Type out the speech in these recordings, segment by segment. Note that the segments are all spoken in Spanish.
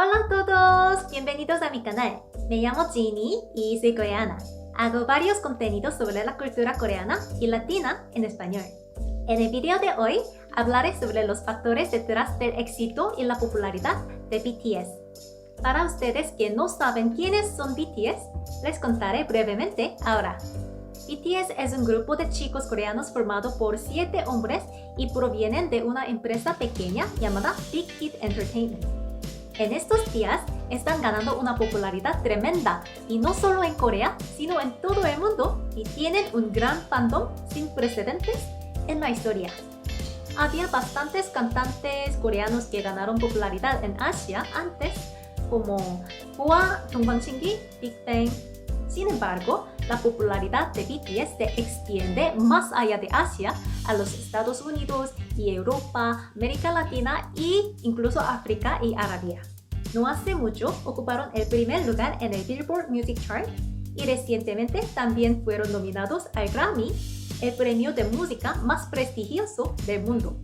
Hola a todos, bienvenidos a mi canal. Me llamo Ginny y soy coreana. Hago varios contenidos sobre la cultura coreana y latina en español. En el video de hoy hablaré sobre los factores detrás del éxito y la popularidad de BTS. Para ustedes que no saben quiénes son BTS, les contaré brevemente ahora. BTS es un grupo de chicos coreanos formado por 7 hombres y provienen de una empresa pequeña llamada Big Hit Entertainment. En estos días están ganando una popularidad tremenda, y no solo en Corea, sino en todo el mundo, y tienen un gran fandom sin precedentes en la historia. Había bastantes cantantes coreanos que ganaron popularidad en Asia antes, como Hwa, Dongkwon-shingi, Big Bang. Sin embargo, la popularidad de BTS se extiende más allá de Asia a los Estados Unidos y Europa, América Latina e incluso África y Arabia. No hace mucho ocuparon el primer lugar en el Billboard Music Chart y recientemente también fueron nominados al Grammy, el premio de música más prestigioso del mundo.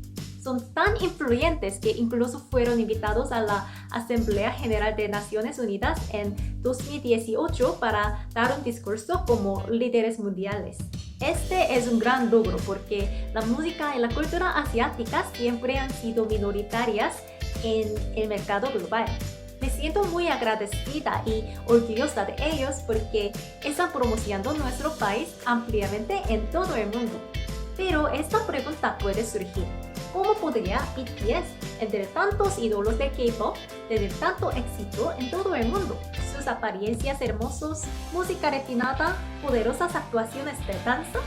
Son tan influyentes que incluso fueron invitados a la Asamblea General de Naciones Unidas en 2018 para dar un discurso como líderes mundiales. Este es un gran logro porque la música y la cultura asiática siempre han sido minoritarias en el mercado global. Me siento muy agradecida y orgullosa de ellos porque están promocionando nuestro país ampliamente en todo el mundo. Pero esta pregunta puede surgir. ¿Cómo podría BTS, entre tantos ídolos de K-pop, tener tanto éxito en todo el mundo? Sus apariencias hermosas, música refinada, poderosas actuaciones de danza.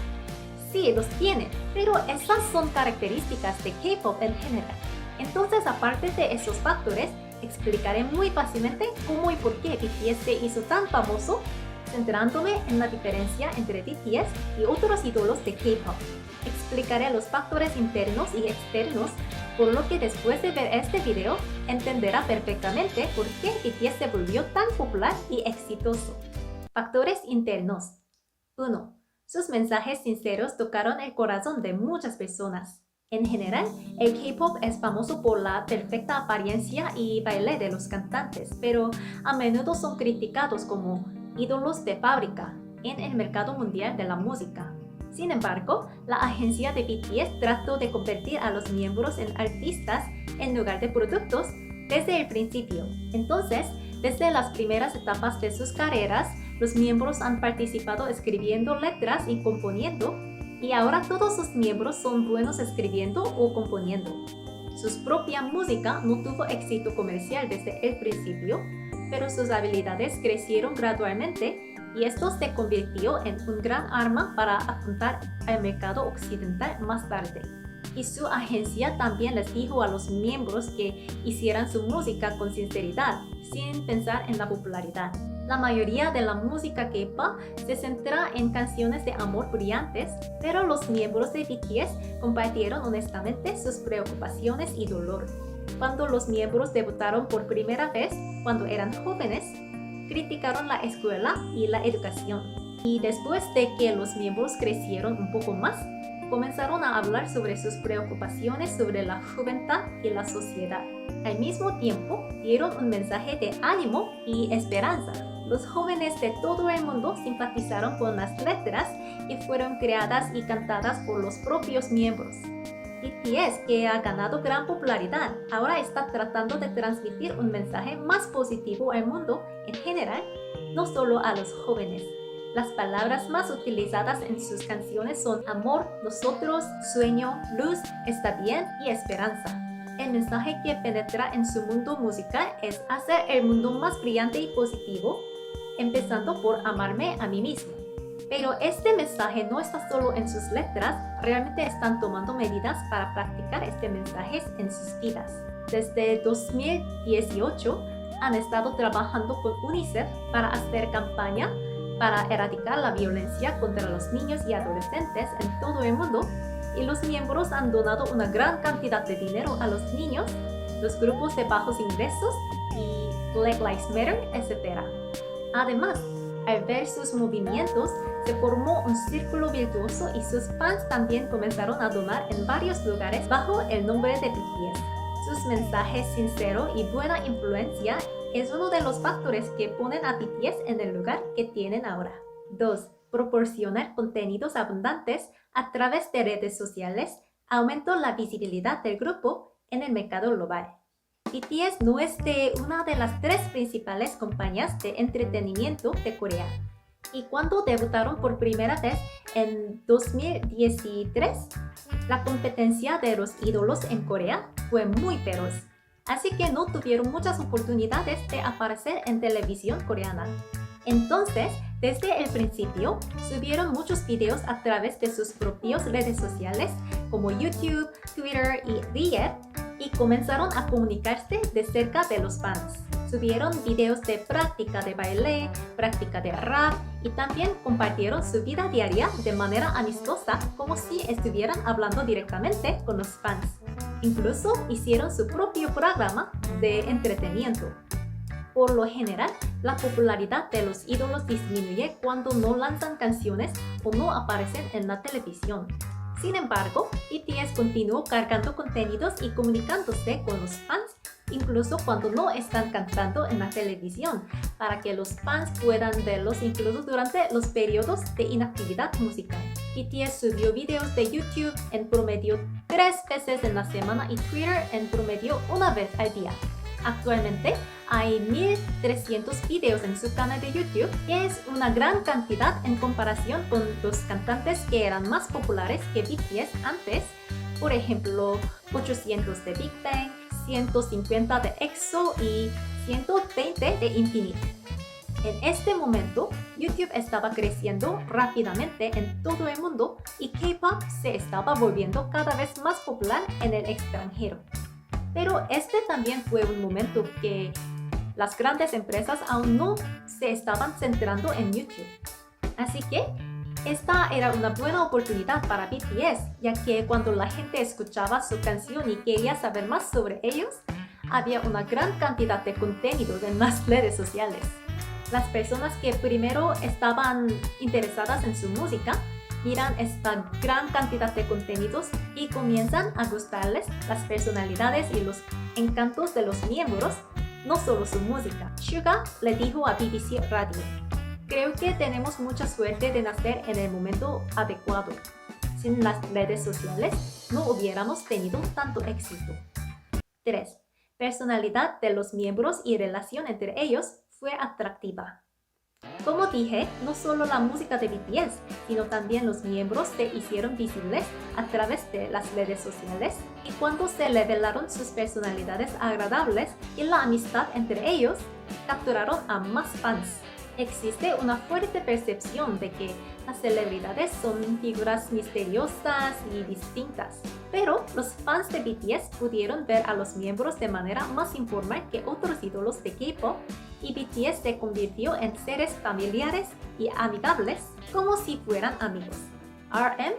Sí, los tienen, pero esas son características de K-pop en general. Entonces, aparte de esos factores, explicaré muy fácilmente cómo y por qué BTS se hizo tan famoso, centrándome en la diferencia entre BTS y otros ídolos de K-pop. Explicaré los factores internos y externos, por lo que después de ver este video entenderá perfectamente por qué BTS se volvió tan popular y exitoso. Factores internos. 1. Sus mensajes sinceros tocaron el corazón de muchas personas. En general, el K-pop es famoso por la perfecta apariencia y baile de los cantantes, pero a menudo son criticados como ídolos de fábrica en el mercado mundial de la música. Sin embargo, la agencia de BTS trató de convertir a los miembros en artistas en lugar de productos desde el principio. Entonces, desde las primeras etapas de sus carreras, los miembros han participado escribiendo letras y componiendo, y ahora todos sus miembros son buenos escribiendo o componiendo. Su propia música no tuvo éxito comercial desde el principio, pero sus habilidades crecieron gradualmente y esto se convirtió en un gran arma para apuntar al mercado occidental más tarde. Y su agencia también les dijo a los miembros que hicieran su música con sinceridad, sin pensar en la popularidad. La mayoría de la música K-pop se centra en canciones de amor brillantes, pero los miembros de BTS compartieron honestamente sus preocupaciones y dolor. Cuando los miembros debutaron por primera vez, cuando eran jóvenes, criticaron la escuela y la educación. Y después de que los miembros crecieron un poco más, comenzaron a hablar sobre sus preocupaciones sobre la juventud y la sociedad. Al mismo tiempo, dieron un mensaje de ánimo y esperanza. Los jóvenes de todo el mundo simpatizaron con las letras y fueron creadas y cantadas por los propios miembros. BTS, que ha ganado gran popularidad, ahora está tratando de transmitir un mensaje más positivo al mundo en general, no solo a los jóvenes. Las palabras más utilizadas en sus canciones son amor, nosotros, sueño, luz, está bien y esperanza. El mensaje que penetra en su mundo musical es hacer el mundo más brillante y positivo, empezando por amarme a mí mismo. Pero este mensaje no está solo en sus letras, realmente están tomando medidas para practicar este mensaje en sus vidas. Desde 2018 han estado trabajando con UNICEF para hacer campaña para erradicar la violencia contra los niños y adolescentes en todo el mundo, y los miembros han donado una gran cantidad de dinero a los niños, los grupos de bajos ingresos y Black Lives Matter, etc. Además, al ver sus movimientos, se formó un círculo virtuoso y sus fans también comenzaron a donar en varios lugares bajo el nombre de BTS. Sus mensajes sinceros y buena influencia es uno de los factores que ponen a BTS en el lugar que tienen ahora. 2. Proporcionar contenidos abundantes a través de redes sociales aumentó la visibilidad del grupo en el mercado global. BTS no es de una de las 3 principales compañías de entretenimiento de Corea. Y cuando debutaron por primera vez en 2013, la competencia de los ídolos en Corea fue muy feroz. Así que no tuvieron muchas oportunidades de aparecer en televisión coreana. Entonces, desde el principio, subieron muchos videos a través de sus propias redes sociales como YouTube, Twitter y Reddit y comenzaron a comunicarse de cerca de los fans. Subieron videos de práctica de baile, práctica de rap y también compartieron su vida diaria de manera amistosa como si estuvieran hablando directamente con los fans. Incluso hicieron su propio programa de entretenimiento. Por lo general, la popularidad de los ídolos disminuye cuando no lanzan canciones o no aparecen en la televisión. Sin embargo, BTS continuó cargando contenidos y comunicándose con los fans incluso cuando no están cantando en la televisión, para que los fans puedan verlos incluso durante los periodos de inactividad musical. BTS subió videos de YouTube en promedio 3 veces en la semana y Twitter en promedio 1 vez al día. Actualmente hay 1.300 videos en su canal de YouTube, que es una gran cantidad en comparación con los cantantes que eran más populares que BTS antes, por ejemplo 800 de Big Bang, 150 de EXO y 120 de Infinite. En este momento, YouTube estaba creciendo rápidamente en todo el mundo y K-pop se estaba volviendo cada vez más popular en el extranjero. Pero este también fue un momento que las grandes empresas aún no se estaban centrando en YouTube. Así que esta era una buena oportunidad para BTS, ya que cuando la gente escuchaba su canción y quería saber más sobre ellos, había una gran cantidad de contenidos en las redes sociales. Las personas que primero estaban interesadas en su música miran esta gran cantidad de contenidos y comienzan a gustarles las personalidades y los encantos de los miembros, no solo su música. Suga le dijo a BBC Radio: "Creo que tenemos mucha suerte de nacer en el momento adecuado. Sin las redes sociales no hubiéramos tenido tanto éxito". 3. Personalidad de los miembros y relación entre ellos fue atractiva. Como dije, no solo la música de BTS, sino también los miembros se hicieron visibles a través de las redes sociales y cuando se revelaron sus personalidades agradables y la amistad entre ellos, capturaron a más fans. Existe una fuerte percepción de que las celebridades son figuras misteriosas y distintas, pero los fans de BTS pudieron ver a los miembros de manera más informal que otros ídolos de K-pop y BTS se convirtió en seres familiares y amigables como si fueran amigos. RM,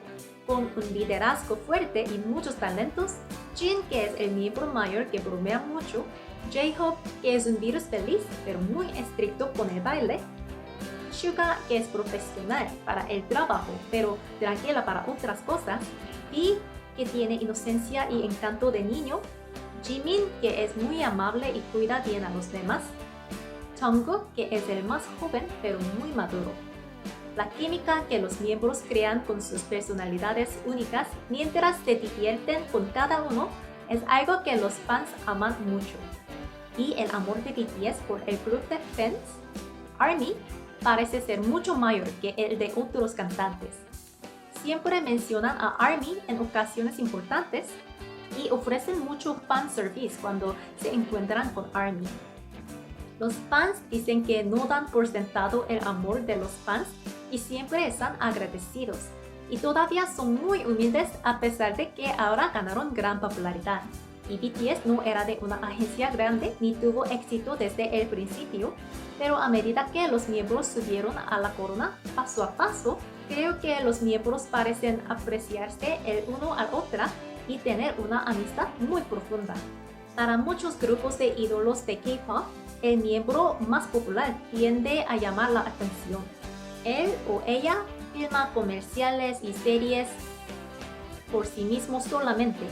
con un liderazgo fuerte y muchos talentos, Jin, que es el miembro mayor que bromea mucho, J-Hope, que es un virus feliz pero muy estricto con el baile, Suga, que es profesional para el trabajo pero tranquila para otras cosas, y que tiene inocencia y encanto de niño, Jimin, que es muy amable y cuida bien a los demás, Jungkook, que es el más joven pero muy maduro. La química que los miembros crean con sus personalidades únicas mientras se divierten con cada uno es algo que los fans aman mucho. Y el amor de BTS por el club de fans, ARMY, parece ser mucho mayor que el de otros cantantes. Siempre mencionan a ARMY en ocasiones importantes y ofrecen mucho fanservice cuando se encuentran con ARMY. Los fans dicen que no dan por sentado el amor de los fans y siempre están agradecidos, y todavía son muy humildes a pesar de que ahora ganaron gran popularidad. Y BTS no era de una agencia grande ni tuvo éxito desde el principio, pero a medida que los miembros subieron a la corona paso a paso, creo que los miembros parecen apreciarse el uno al otro y tener una amistad muy profunda. Para muchos grupos de ídolos de K-pop, el miembro más popular tiende a llamar la atención. Él o ella filma comerciales y series por sí mismo solamente,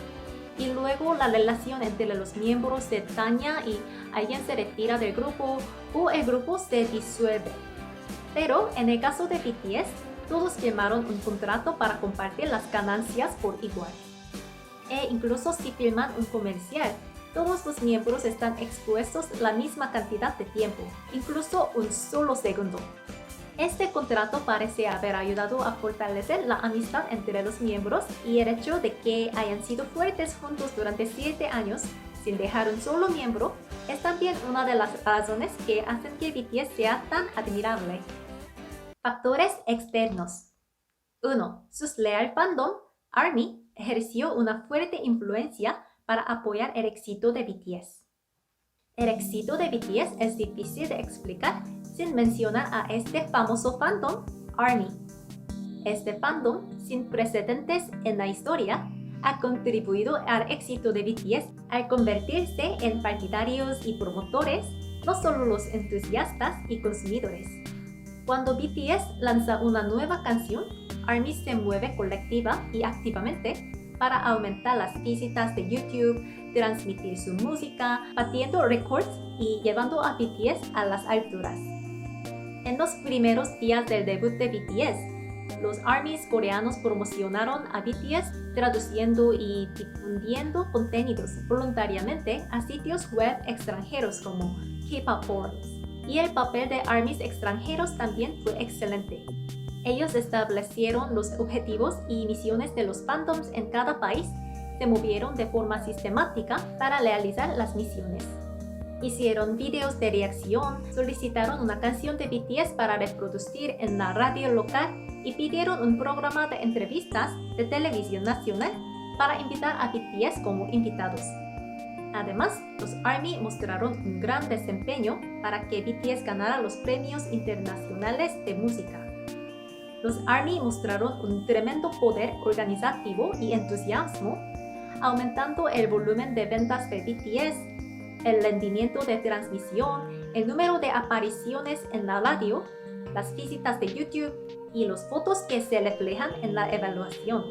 y luego la relación entre los miembros se daña y alguien se retira del grupo o el grupo se disuelve. Pero en el caso de BTS, todos firmaron un contrato para compartir las ganancias por igual. E incluso si firman un comercial, todos los miembros están expuestos la misma cantidad de tiempo, incluso un solo segundo. Este contrato parece haber ayudado a fortalecer la amistad entre los miembros y el hecho de que hayan sido fuertes juntos durante 7 años sin dejar un solo miembro es también una de las razones que hacen que BTS sea tan admirable. Factores externos. 1. Su leal fandom, ARMY, ejerció una fuerte influencia para apoyar el éxito de BTS. El éxito de BTS es difícil de explicar sin mencionar a este famoso fandom, ARMY. Este fandom, sin precedentes en la historia, ha contribuido al éxito de BTS al convertirse en partidarios y promotores, no solo los entusiastas y consumidores. Cuando BTS lanza una nueva canción, ARMY se mueve colectiva y activamente para aumentar las visitas de YouTube, transmitir su música, batiendo récords y llevando a BTS a las alturas. En los primeros días del debut de BTS, los ARMYs coreanos promocionaron a BTS traduciendo y difundiendo contenidos voluntariamente a sitios web extranjeros como K-pop forums. Y el papel de ARMYs extranjeros también fue excelente. Ellos establecieron los objetivos y misiones de los fandoms en cada país, se movieron de forma sistemática para realizar las misiones. Hicieron videos de reacción, solicitaron una canción de BTS para reproducir en la radio local y pidieron un programa de entrevistas de televisión nacional para invitar a BTS como invitados. Además, los ARMY mostraron un gran desempeño para que BTS ganara los premios internacionales de música. Los ARMY mostraron un tremendo poder organizativo y entusiasmo, aumentando el volumen de ventas de BTS, el rendimiento de transmisión, el número de apariciones en la radio, las visitas de YouTube y las fotos que se reflejan en la evaluación.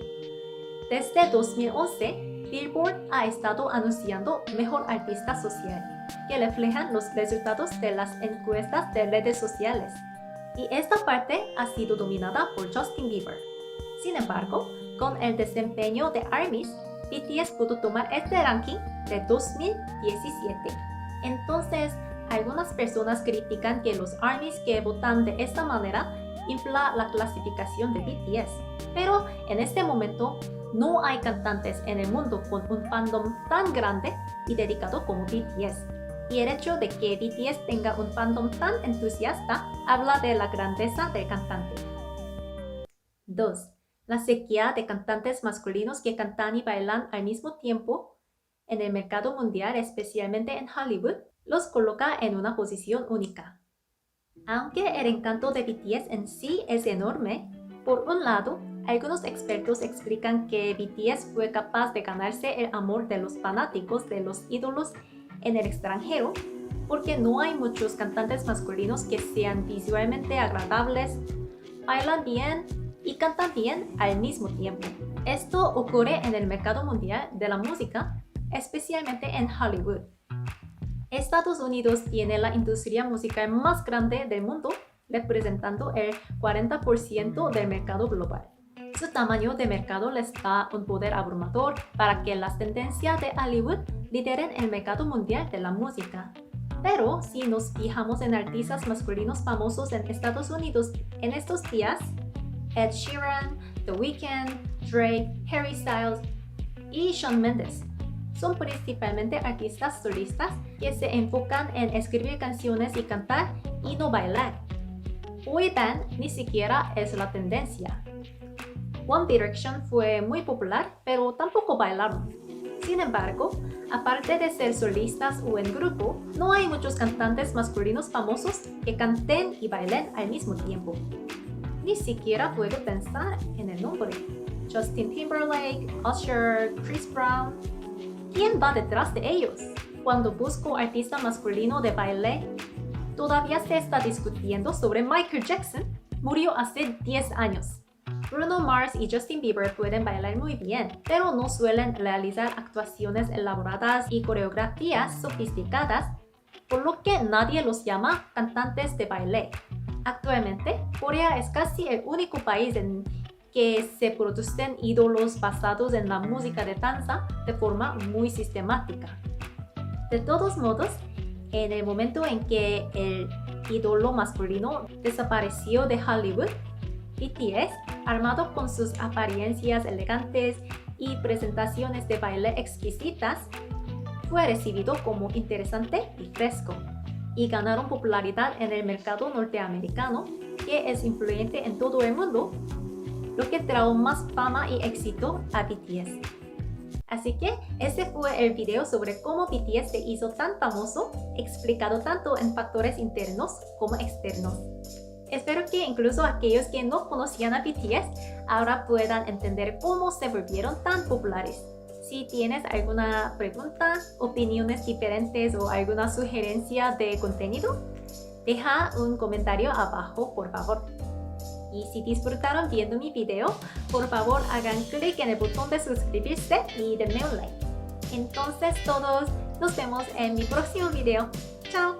Desde 2011, Billboard ha estado anunciando Mejor Artista Social, que reflejan los resultados de las encuestas de redes sociales. Y esta parte ha sido dominada por Justin Bieber. Sin embargo, con el desempeño de ARMYs, BTS pudo tomar este ranking de 2017. Entonces, algunas personas critican que los ARMYs que votan de esta manera infla la clasificación de BTS. Pero en este momento, no hay cantantes en el mundo con un fandom tan grande y dedicado como BTS. Y el hecho de que BTS tenga un fandom tan entusiasta habla de la grandeza del cantante. 2. La sequía de cantantes masculinos que cantan y bailan al mismo tiempo en el mercado mundial, especialmente en Hollywood, los coloca en una posición única. Aunque el encanto de BTS en sí es enorme, por un lado, algunos expertos explican que BTS fue capaz de ganarse el amor de los fanáticos de los ídolos en el extranjero, porque no hay muchos cantantes masculinos que sean visualmente agradables, bailan bien y cantan bien al mismo tiempo. Esto ocurre en el mercado mundial de la música, especialmente en Hollywood. Estados Unidos tiene la industria musical más grande del mundo, representando el 40% del mercado global. Su tamaño de mercado les da un poder abrumador para que las tendencias de Hollywood lideren el mercado mundial de la música. Pero si nos fijamos en artistas masculinos famosos en Estados Unidos en estos días, Ed Sheeran, The Weeknd, Drake, Harry Styles y Shawn Mendes son principalmente artistas solistas que se enfocan en escribir canciones y cantar y no bailar. Boy band ni siquiera es la tendencia. One Direction fue muy popular, pero tampoco bailaron. Sin embargo, aparte de ser solistas o en grupo, no hay muchos cantantes masculinos famosos que canten y bailen al mismo tiempo. Ni siquiera puedo pensar en el nombre. Justin Timberlake, Usher, Chris Brown. ¿Quién va detrás de ellos? Cuando busco artista masculino de baile, todavía se está discutiendo sobre Michael Jackson. Murió hace 10 años. Bruno Mars y Justin Bieber pueden bailar muy bien, pero no suelen realizar actuaciones elaboradas y coreografías sofisticadas, por lo que nadie los llama cantantes de baile. Actualmente, Corea es casi el único país en que se producen ídolos basados en la música de danza de forma muy sistemática. De todos modos, en el momento en que el ídolo masculino desapareció de Hollywood, BTS, armado con sus apariencias elegantes y presentaciones de baile exquisitas, fue recibido como interesante y fresco, y ganaron popularidad en el mercado norteamericano, que es influyente en todo el mundo, lo que trajo más fama y éxito a BTS. Así que ese fue el video sobre cómo BTS se hizo tan famoso, explicado tanto en factores internos como externos. Espero que incluso aquellos que no conocían a BTS ahora puedan entender cómo se volvieron tan populares. Si tienes alguna pregunta, opiniones diferentes o alguna sugerencia de contenido, deja un comentario abajo, por favor. Y si disfrutaron viendo mi video, por favor hagan clic en el botón de suscribirse y denme un like. Entonces todos nos vemos en mi próximo video. ¡Chao!